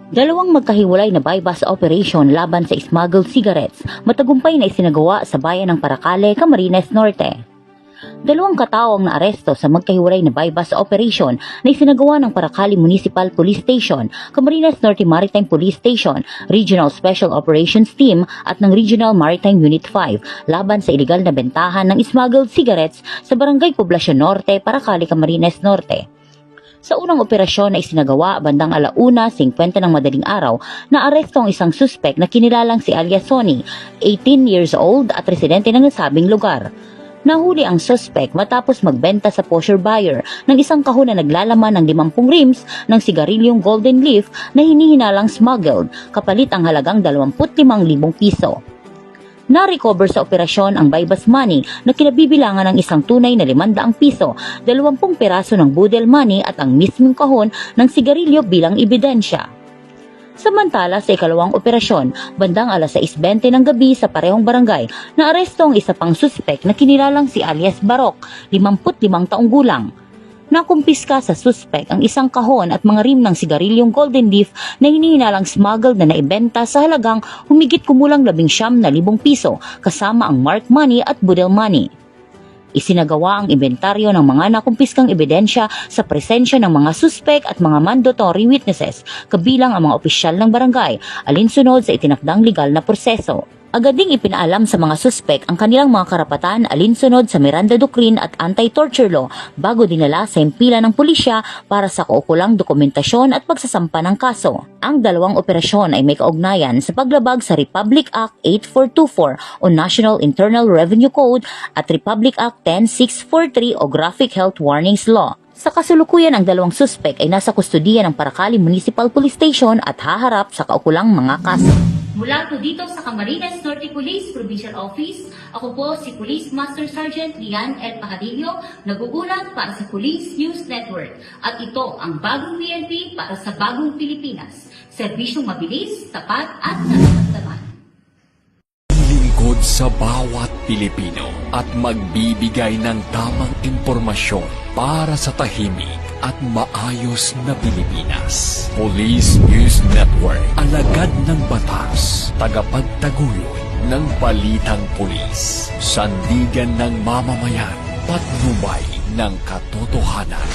Dalawang magkahiwalay na bypass operation laban sa smuggled cigarettes matagumpay na isinagawa sa bayan ng Paracale, Camarines Norte. Dalawang katao ang naaresto sa magkahiwalay na bypass operation na isinagawa ng Paracale Municipal Police Station, Camarines Norte Maritime Police Station, Regional Special Operations Team at ng Regional Maritime Unit 5 laban sa iligal na bentahan ng smuggled cigarettes sa Barangay Poblacion Norte, Paracale, Camarines Norte. Sa unang operasyon na isinagawa bandang 1:50 ng madaling araw, naaresto ang isang suspek na kinilalang si alias Sonny, 18 years old at residente ng nasabing lugar. Nahuli ang suspek matapos magbenta sa pusher buyer ng isang kahon na naglalaman ng 50 rims ng sigarilyong Golden Leaf na hinihinalang smuggled, kapalit ang halagang 25,000 piso. Na-recover sa operasyon ang bypass money na kinabibilangan ng isang tunay na 500 piso, 20 piraso ng budel money at ang mismong kahon ng sigarilyo bilang ebidensya. Samantala sa ikalawang operasyon, bandang 6:20 ng gabi sa parehong barangay, naaresto ang isa pang suspek na kinilalang si alias Barok, 55 taong gulang. Nakumpiska sa suspek ang isang kahon at mga rim ng sigarilyong Golden Leaf na hinihinalang smuggled na naibenta sa halagang humigit kumulang 19,000 piso kasama ang mark money at budel money. Isinagawa ang inventaryo ng mga nakumpiskang ebidensya sa presensya ng mga suspek at mga mandatory witnesses, kabilang ang mga opisyal ng barangay, alinsunod sa itinakdang legal na proseso. Agad ding ipinaalam sa mga suspek ang kanilang mga karapatan alinsunod sa Miranda Doctrine at Anti-Torture Law bago dinala sa himpilan ng pulisya para sa kaukulang dokumentasyon at pagsasampa ng kaso. Ang dalawang operasyon ay may kaugnayan sa paglabag sa Republic Act 8424 o National Internal Revenue Code at Republic Act 10643 o Graphic Health Warnings Law. Sa kasulukuyan, ang dalawang suspek ay nasa kustudiya ng Paracale Municipal Police Station at haharap sa kaukulang mga kaso. Mula po dito sa Camarines Norte Police Provincial Office, ako po si Police Master Sergeant Lian L. Pajadillo, nagugulat para sa Police News Network. At ito ang bagong PNP para sa bagong Pilipinas. Serbisyong mabilis, tapat at nararamdaman. Lingkod sa bawat Pilipino at magbibigay ng tamang impormasyon para sa tahimik at maayos na Pilipinas. Police News Network, alagad ng batas, tagapagtaguyod ng balitang pulis, sandigan ng mamamayan, patnubay ng katotohanan.